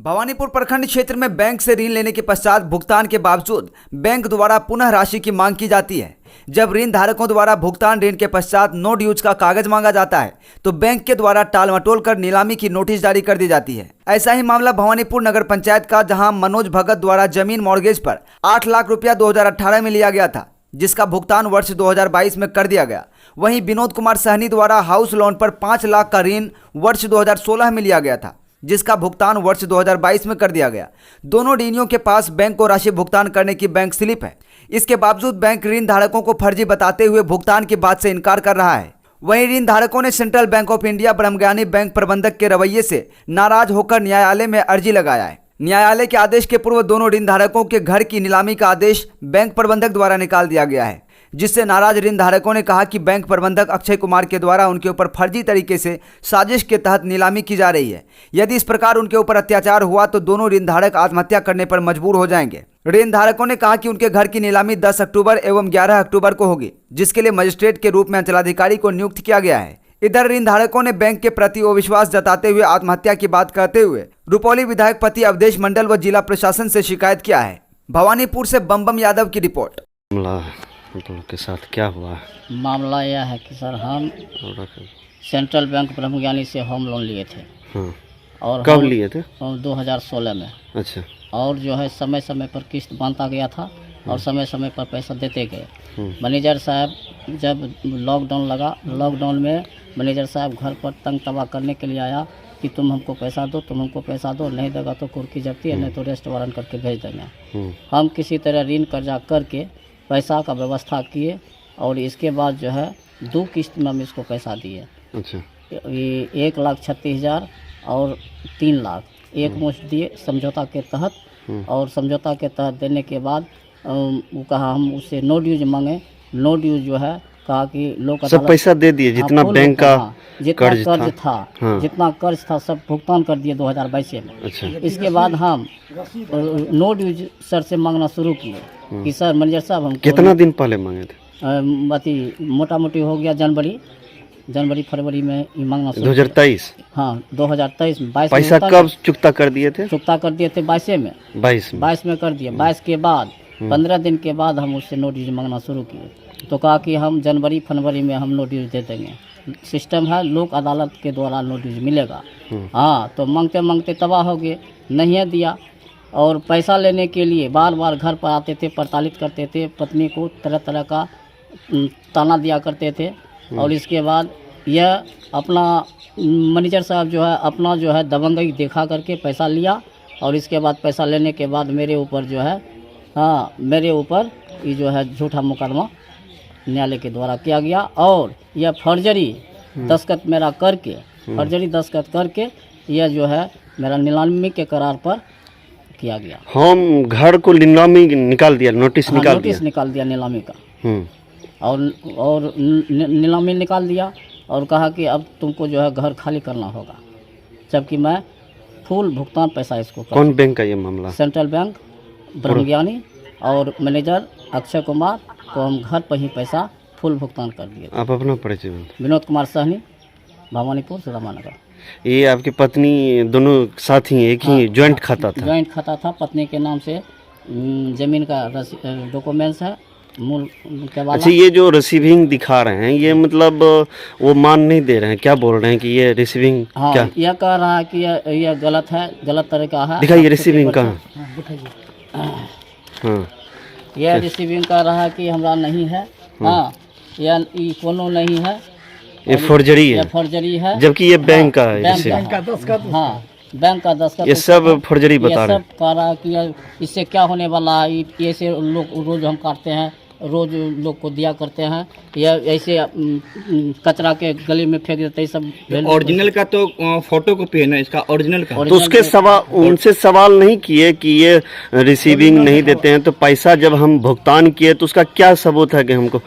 भवानीपुर प्रखंड क्षेत्र में बैंक से ऋण लेने के पश्चात भुगतान के बावजूद बैंक द्वारा पुनः राशि की मांग की जाती है। जब ऋण धारकों द्वारा भुगतान ऋण के पश्चात नो ड्यूज का कागज मांगा जाता है तो बैंक के द्वारा टाल मटोल कर नीलामी की नोटिस जारी कर दी जाती है। ऐसा ही मामला भवानीपुर नगर पंचायत का, जहां मनोज भगत द्वारा जमीन मॉर्गेज पर 8 लाख रुपया 2018 में लिया गया था, जिसका भुगतान वर्ष 2022 में कर दिया गया। वहीं विनोद कुमार सहनी द्वारा हाउस लोन पर 5 लाख का ऋण वर्ष 2016 में लिया गया था, जिसका भुगतान वर्ष 2022 में कर दिया गया। दोनों ऋणियों के पास बैंक को राशि भुगतान करने की बैंक स्लिप है। इसके बावजूद बैंक ऋण धारकों को फर्जी बताते हुए भुगतान की बात से इनकार कर रहा है। वहीं ऋण धारकों ने सेंट्रल बैंक ऑफ इंडिया ब्रह्मज्ञानी बैंक प्रबंधक के रवैये से नाराज होकर न्यायालय में अर्जी लगाया है। न्यायालय के आदेश के पूर्व दोनों ऋण धारकों के घर की नीलामी का आदेश बैंक प्रबंधक द्वारा निकाल दिया गया है, जिससे नाराज ऋण धारकों ने कहा कि बैंक प्रबंधक अक्षय कुमार के द्वारा उनके ऊपर फर्जी तरीके से साजिश के तहत नीलामी की जा रही है। यदि इस प्रकार उनके ऊपर अत्याचार हुआ तो दोनों ऋण धारक आत्महत्या करने पर मजबूर हो जाएंगे। ऋण धारकों ने कहा कि उनके घर की नीलामी 10 अक्टूबर एवं 11 अक्टूबर को होगी, जिसके लिए मजिस्ट्रेट के रूप में अंचलाधिकारी को नियुक्त किया गया है। इधर ऋण धारकों ने बैंक के प्रति अविश्वास जताते हुए आत्महत्या की बात कहते हुए रुपौली विधायक पति अवधेश मंडल व जिला प्रशासन से शिकायत किया है। भवानीपुर से बम यादव की रिपोर्ट। के साथ क्या हुआ? मामला यह है कि सर हम सेंट्रल बैंक ब्रह्मज्ञानी से होम लोन लिए थे। हाँ। और कब लिए थे? 2016 में। अच्छा। और जो है समय समय पर किस्त बांधता गया था और समय समय पर पैसा देते गए। मैनेजर साहब जब लॉकडाउन लगा, लॉकडाउन में मैनेजर साहब घर पर तंग तबाह करने के लिए आया कि तुम हमको पैसा दो, तुम हमको पैसा दो, नहीं देगा तो कुर्की जब्ती है, नहीं तो रेस्ट वारंट करके भेज देंगे। हम किसी तरह ऋण कर्जा करके पैसा का व्यवस्था किए और इसके बाद जो है 2 किस्त में हम इसको पैसा दिए। अच्छा। ये 1,36,000 और 3 लाख एक मुश्त दिए समझौता के तहत। और समझौता के तहत देने के बाद वो कहा हम उससे नो ड्यूज मांगे। नो ड्यूज जो है कहा कि लोग सब पैसा दे दिए, जितना बैंक का कर्ज था। हाँ। जितना कर्ज था सब भुगतान कर दिए 2022 में। अच्छा। इसके बाद हम नो ड्यूज सर से मांगना शुरू किए कि सर मैनेजर साहब हम कितना दिन पहले मांगे थे? मोटा मोटी हो गया जनवरी फरवरी में ये मांगना शुरू 2023। हाँ 2023 में। 22 पैसा कब चुकता कर दिए थे? चुकता कर दिए थे 22 में। 22 में कर दिए। 22 के बाद 15 दिन के बाद हम उससे नोटिस मांगना शुरू किए तो कहा कि हम जनवरी फरवरी में हम नोटिस दे देंगे। सिस्टम है लोक अदालत के द्वारा नोटिस मिलेगा। हाँ, तो मांगते मांगते तबाह हो गए, नहीं दिया। और पैसा लेने के लिए बार बार घर पर आते थे, प्रताड़ित करते थे, पत्नी को तरह तरह का ताना दिया करते थे। और इसके बाद यह अपना मैनेजर साहब जो है अपना जो है दबंगई दिखा करके पैसा लिया। और इसके बाद पैसा लेने के बाद मेरे ऊपर जो है मेरे ऊपर ये जो है झूठा मुकदमा न्यायालय के द्वारा किया गया। और यह फर्जरी दस्तखत मेरा करके यह जो है मेरा नीलामी के करार पर किया गया। हम घर को नीलामी निकाल दिया, नोटिस निकाल दिया नीलामी का। और नीलामी निकाल दिया और कहा कि अब तुमको जो है घर खाली करना होगा, जबकि मैं फुल भुगतान पैसा इसको कौन बैंक का ये मामला? सेंट्रल बैंक ब्रह्मज्ञानी और मैनेजर अक्षय कुमार को हम घर पर ही पैसा फुल भुगतान कर दिए। आप अपना परिचय? विनोद कुमार सहनी, भवानीपुर सुदामानगर। ये आपकी पत्नी दोनों साथ ही एक ही ज्वाइंट खाता था? ज्वाइंट खाता था। पत्नी के नाम से जमीन का डॉक्यूमेंट्स है मूल के बाद। अच्छा, ये जो रिसीविंग दिखा रहे हैं ये मतलब वो मान नहीं दे रहे हैं, क्या बोल रहे हैं कि ये रिसीविंग? हाँ, क्या यह कह रहा है कि यह गलत है, गलत तरीका है। दिखाइए रिसीविंग कहाँ? हाँ, यह रिसीविंग कर रहा है कि हमरा नहीं है। हाँ, यह कोनो नहीं है, ये फर्जरी है। यह फर्जरी है, जबकि ये बैंक का है। बैंक का दस्तखत। हाँ, बैंक का दस्तखत। ये सब फर्जरी बता रहे हैं। सब कह रहा है कि इससे क्या होने वाला है, ये से लोग रोज हम काटते हैं, रोज लोग को दिया करते हैं, या ऐसे कचरा के गली में फेंक देते हैं सब। ओरिजिनल का तो फोटो कॉपी है ना इसका, ओरिजिनल का। तो उसके उनसे सवाल नहीं किए कि ये रिसीविंग नहीं देते हैं तो पैसा जब हम भुगतान किए तो उसका क्या सबूत है कि हमको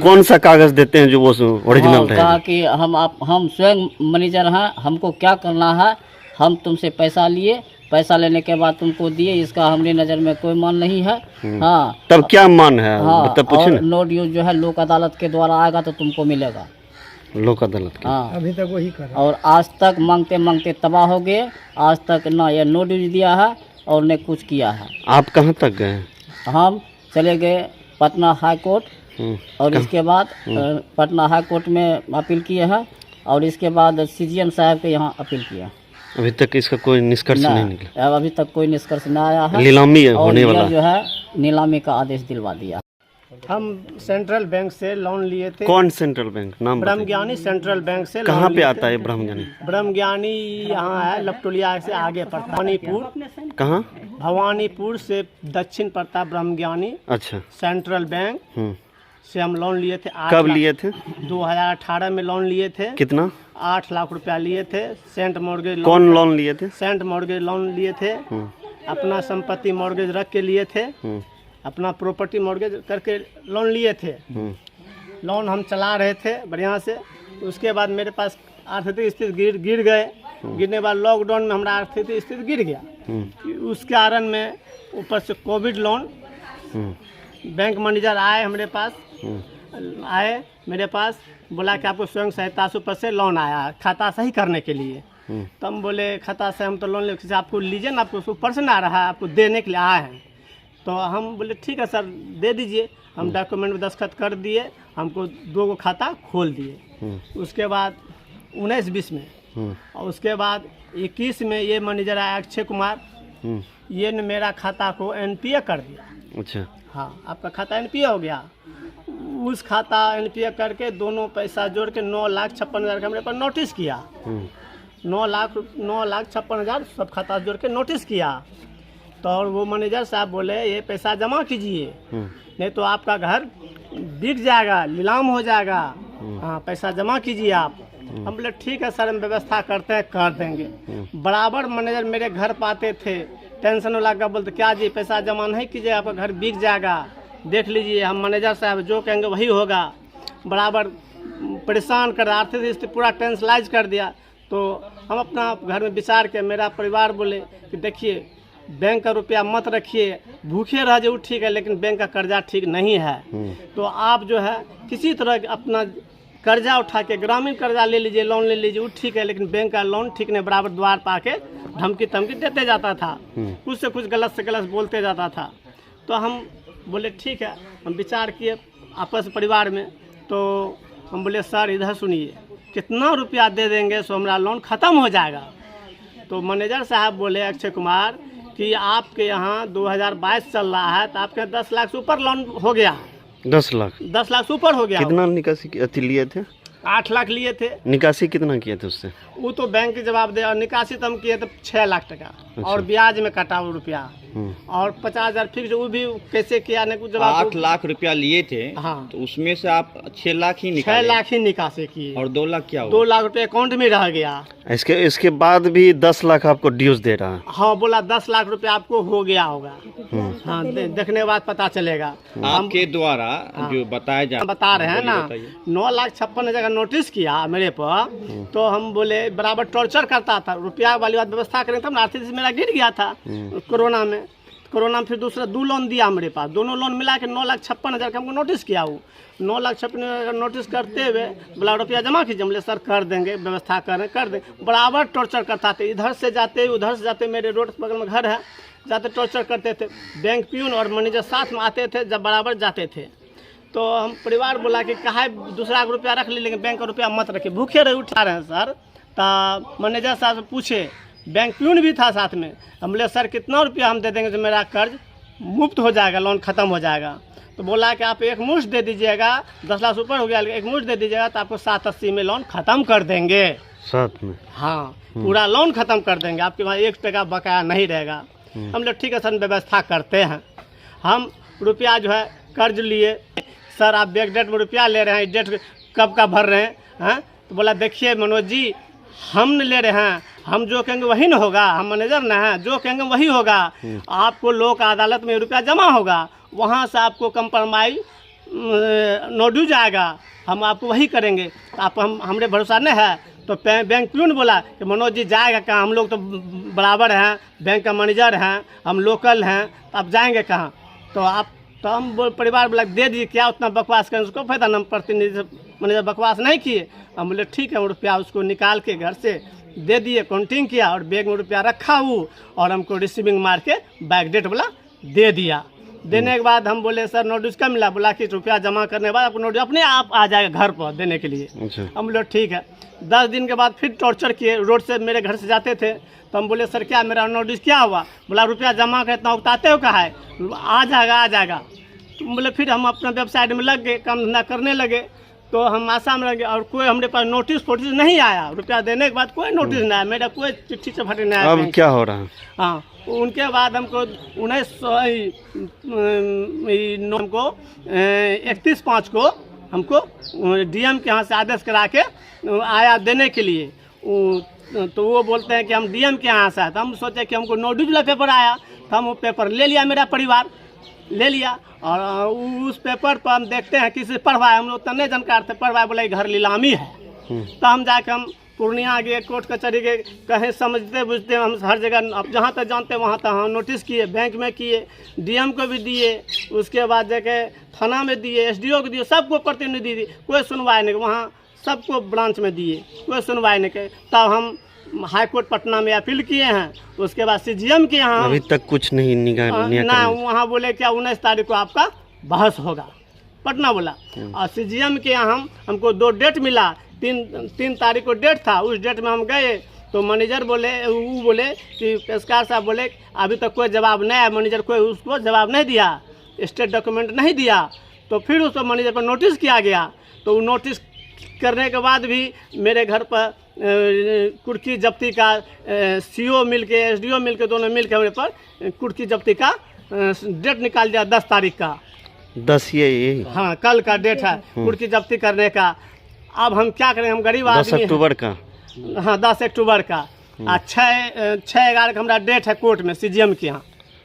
कौन सा कागज देते हैं जो वो ओरिजिनल है? कहा कि हम स्वयं मैनेजर हैं, हमको क्या करना है, हम तुमसे पैसा लिए, पैसा लेने के बाद तुमको दिए, इसका हमारी नज़र में कोई मान नहीं है। हाँ, तब क्या मान है? हाँ, तब और नो ड्यूज जो है लोक अदालत के द्वारा आएगा तो तुमको मिलेगा। लोक अदालत की। हाँ अभी तक वही कर। और आज तक मांगते मांगते तबाह हो गए। आज तक ना ये नो ड्यूज दिया है और न कुछ किया है। आप कहाँ तक गए? हम चले गए पटना हाई कोर्ट और इसके बाद पटना हाई कोर्ट में अपील किए हैं और इसके बाद सीजीएम साहब के यहाँ अपील किया। अभी तक इसका कोई निष्कर्ष नहीं निकला। अभी तक कोई निष्कर्ष नहीं आया है। नीलामी होने और वाला जो है नीलामी का आदेश दिलवा दिया। हम सेंट्रल बैंक से लोन लिए थे। कौन सेंट्रल बैंक? नाम बताइए। ब्रह्मज्ञानी सेंट्रल बैंक से। कहाँ पे आता है ब्रह्मज्ञानी? ब्रह्मज्ञानी यहाँ है, लपटोलिया से आगे पड़ता है। भवानीपुर। कहाँ? भवानीपुर से दक्षिण पड़ता है ब्रह्मज्ञानी। अच्छा। सेंट्रल बैंक से हम लोन लिए थे। कब लिए थे? 2018 में लोन लिए थे। कितना? 8 लाख रुपया लिए थे। Saint mortgage. कौन लोन लिए थे? सेंट मॉर्गेज लोन लिए थे। अपना संपत्ति मॉर्गेज रख के लिए थे। अपना प्रॉपर्टी मॉर्गेज करके लोन लिए थे। लोन हम चला रहे थे बढ़िया से। उसके बाद मेरे पास आर्थिक स्थिति गिर गए। गिरने के बाद लॉकडाउन में हमारा आर्थिक स्थिति गिर गया। उस कारण में ऊपर से कोविड लोन। बैंक मैनेजर आए हमारे पास, मेरे पास बोला कि आपको स्वयं सहायता से ऊपर से लोन आया खाता सही करने के लिए। तो हम बोले खाता से हम तो लोन ले, आपको लीजिए ना, आपको ऊपर से ना रहा है, आपको देने के लिए आए हैं। तो हम बोले ठीक है सर दे दीजिए। हम डॉक्यूमेंट में दस्तखत कर दिए, हमको 2 खाता खोल दिए। उसके बाद 19-20 में और उसके बाद 21 में ये मैनेजर आया अक्षय कुमार। ये ने मेरा खाता को एनपीए कर दिया। अच्छा। हाँ आपका खाता एनपीए हो गया। उस खाता एनपीए करके दोनों पैसा जोड़ के 9,56,000 का मेरे पर नोटिस किया। 9,56,000 सब खाता जोड़ के नोटिस किया। तो और वो मैनेजर साहब बोले ये पैसा जमा कीजिए, नहीं तो आपका घर बिक जाएगा, नीलाम हो जाएगा। हाँ पैसा जमा कीजिए आप। हम बोले ठीक है सर हम व्यवस्था करते हैं, कर देंगे। बराबर मैनेजर मेरे घर पाते थे, टेंशन वाला का बोलते क्या जी पैसा जमा नहीं कीजिए, आपका घर बिक जाएगा, देख लीजिए। हम मैनेजर साहब जो कहेंगे वही होगा। बराबर परेशान कर, आर्थिक स्थिति पूरा टेंशलाइज कर दिया। तो हम अपना घर में विचार के मेरा परिवार बोले कि देखिए बैंक का रुपया मत रखिए, भूखे रह जाओ ठीक है, लेकिन बैंक का कर्जा ठीक नहीं है। तो आप जो है किसी तरह अपना कर्जा उठा के ग्रामीण कर्जा ले लीजिए, लोन ले लीजिए, वो ठीक है, लेकिन बैंक का लोन ठीक नहीं। बराबर द्वार पा के धमकी देते जाता था, कुछ से कुछ गलत से गलत बोलते जाता था। तो हम बोले ठीक है, हम विचार किए आपस परिवार में। तो हम बोले सर इधर सुनिए, कितना रुपया दे देंगे सो हमारा लोन ख़त्म हो जाएगा। तो मैनेजर साहब बोले अक्षय कुमार कि आपके यहाँ 2022 चल रहा है तो आपके 10 लाख से ऊपर लोन हो गया। 10 लाख? 10 लाख से ऊपर हो गया। कितना निकासी लिए थे? 8 लाख लिए थे। निकासी कितना किए थे उससे? वो तो बैंक के जवाब दे। और निकासी तो हम किए थे 6 लाख टका। अच्छा। और ब्याज में कटा वो रुपया और 50,000 फिक्स, वो भी कैसे किया ने कुछ जवाब। 8 लाख रुपया लिए थे। हाँ। तो उसमें से आप 6 लाख ही निकाले? 6 लाख ही निकासी किए। और 2 लाख क्या हुआ? 2 लाख रुपये अकाउंट में रह गया। इसके बाद भी 10 लाख आपको ड्यूज दे रहा है? हाँ बोला 10 लाख रुपया आपको हो गया होगा। हाँ देखने के बाद पता चलेगा। आपके द्वारा जो बता रहे हैं ना 9,56,000 का नोटिस किया मेरे पर। तो हम बोले बराबर टॉर्चर करता था, रुपया वाली बात व्यवस्था करें तब। आर्थिक मेरा गिर गया था कोरोना में। फिर दूसरा 2 लोन दिया मेरे पास, दोनों लोन मिला के 9,56,000 का हमको नोटिस किया। वो 9,56,000 का नोटिस करते हुए बोला रुपया जमा कीजिए। बोले सर कर देंगे, व्यवस्था कर देंगे। बराबर टॉर्चर करता थे, इधर से जाते उधर से जाते। मेरे रोड बगल में घर है, जाते टॉर्चर करते थे। बैंक प्यून और मैनेजर साथ में आते थे, जब बराबर जाते थे। तो हम परिवार बोला कि कहा दूसरा का रुपया रख ली, लेकिन बैंक का रुपया मत रखिए, भूखे रहे उठा रहे हैं सर। तो मैनेजर साहब से पूछे, बैंक प्यून भी था साथ में। हम बोले सर कितना रुपया हम दे देंगे तो मेरा कर्ज मुक्त हो जाएगा, लोन ख़त्म हो जाएगा। तो बोला कि आप एक मुश्त दे दीजिएगा, 10 लाख ऊपर हो गया, एक मुश्त दे दीजिएगा तो आपको 780 में लोन ख़त्म कर देंगे। साथ में? हाँ पूरा लोन ख़त्म कर देंगे, आपके वहाँ 1 टका बकाया नहीं रहेगा। हम लोग ठीक है सर व्यवस्था करते हैं। हम रुपया जो है कर्ज लिए। सर आप बैक डेट में रुपया ले रहे हैं, डेट कब का भर रहे हैं? तो बोला देखिए मनोज जी हम न ले रहे हैं, हम जो कहेंगे वही न होगा, हम मैनेजर न हैं, जो कहेंगे वही होगा। आपको लोक अदालत में रुपया जमा होगा, वहाँ से आपको कंप्रोमाइज नो ड्यूज आएगा, हम आपको वही करेंगे। आप हमरे भरोसा नहीं है। तो बैंक प्यून बोला कि मनोज जी जाएगा कहाँ, हम लोग तो बराबर हैं, बैंक का मैनेजर हैं, हम लोकल हैं, तो आप जाएंगे कहाँ? तो हम परिवार बोला दे दीजिए, क्या उतना बकवास करें, उसको फायदा। हम प्रतिनिधि मैनेजर बकवास नहीं किए। हम बोले ठीक है, रुपया उसको निकाल के घर से दे दिए, काउंटिंग किया और बैग में रुपया रखा वो, और हमको रिसीविंग मार के बैक डेट वाला दे दिया। देने के बाद हम बोले सर नोटिस कब मिला? बोला कि रुपया जमा करने के बाद आपको नोटिस अपने आप आ जाएगा घर पर देने के लिए। अच्छा। हम बोले ठीक है। 10 दिन के बाद फिर टॉर्चर किए, रोड से मेरे घर से जाते थे तो हम बोले सर क्या मेरा नोटिस क्या हुआ? बोला रुपया जमा कर इतना उगताते हो कहा है, आ जाएगा आ जाएगा। तो बोले फिर हम अपना वेबसाइट में लग गए, काम धंधा करने लगे, तो हम आशा में लगे और कोई हमारे पास नोटिस फोटिस नहीं आया। रुपया देने के बाद कोई नोटिस नहीं आया, मेरा कोई चिट्ठी से फटे नहीं आया। अब क्या हो रहा है? हाँ, उनके बाद हमको 31/5 को हमको डीएम के यहाँ से आदेश करा के आया देने के लिए। तो वो बोलते हैं कि हम डीएम के यहाँ से आए, तो हम सोचे कि हमको नोटिस वाला पेपर आया, तो हम वो पेपर ले लिया, मेरा परिवार ले लिया। और उस पेपर पर हम देखते हैं किसी पढ़वाए, हम लोग उतना नहीं जानकार थे, पढ़वाए बोले घर नीलामी है। तो हम जाकर हम पूर्णिया गए, कोर्ट कचहरी गए, कहीं समझते बुझते हम हर जगह, अब जहाँ तक जानते वहाँ तक हम नोटिस किए, बैंक में किए, डीएम को भी दिए, उसके बाद जाके थाना में दिए, एसडीओ को दिए, सबको प्रतिनिधि दिए, कोई सुनवाई नहीं। वहाँ सबको ब्रांच में दिए, कोई सुनवाई नहीं करे। तब हम हाई कोर्ट पटना में अपील किए हैं, उसके बाद सीजीएम के यहाँ अभी तक कुछ नहीं ना, वहाँ बोले क्या 19 तारीख को आपका बहस होगा, पटना बोला। और सीजीएम के यहाँ हमको 2 डेट मिला, 3 तारीख को डेट था। उस डेट में हम गए तो मैनेजर बोले, वो बोले कि पेशकार साहब बोले अभी तक कोई जवाब नहीं आया, मैनेजर कोई उसको जवाब नहीं दिया, स्टेट डॉक्यूमेंट नहीं दिया। तो फिर उसको मैनेजर पर नोटिस किया गया, तो वो नोटिस करने के बाद भी मेरे घर पर कुर्की जब्ती का सीओ मिलके, एसडीओ मिलके, दोनों मिलके हमारे पर कुर्की जब्ती का डेट निकाल दिया 10 तारीख का। 10 ये हाँ, कल का डेट है कुर्की जब्ती करने का। अब हम क्या करें, हम गरीब 10 आदमी अक्टूबर का। हाँ, 10 अक्टूबर का। 6/11 का हमारा डेट है कोर्ट में सीजीएम के यहाँ।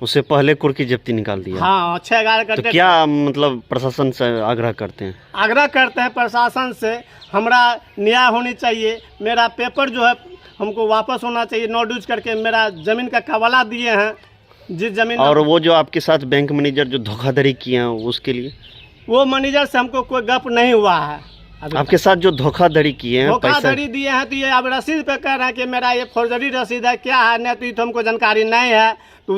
उससे पहले कुर्की जब्ती निकाल दिया। हाँ, 6/11 का तो डेट। क्या मतलब प्रशासन से आग्रह करते हैं? आग्रह करते हैं प्रशासन से, हमरा न्याय होनी चाहिए, मेरा पेपर जो है हमको वापस होना चाहिए, नोट यूज करके मेरा ज़मीन का कवाला दिए हैं, जिस ज़मीन। और वो जो आपके साथ बैंक मैनेजर जो धोखाधड़ी किए हैं उसके लिए? वो मैनेजर से हमको कोई गप नहीं हुआ है। आपके साथ जो धोखाधड़ी किए हैं, धोखाधड़ी दिए हैं, तो ये अब रसीद पे कह रहे हैं कि मेरा ये फौर्जरी रसीद है, क्या है नहीं, तो हमको जानकारी नहीं है। तो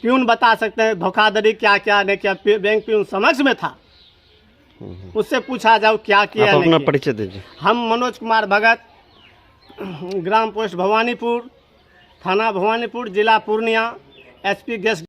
प्यून बता सकते हैं धोखाधड़ी क्या क्या नहीं किया, बैंक प्यून समक्ष में था, उससे पूछा जाओ क्या किया। आप अपना परिचय दीजिए। हम मनोज कुमार भगत, ग्राम पोस्ट भवानीपुर, थाना भवानीपुर, जिला पूर्णिया, एसपी गेस्ट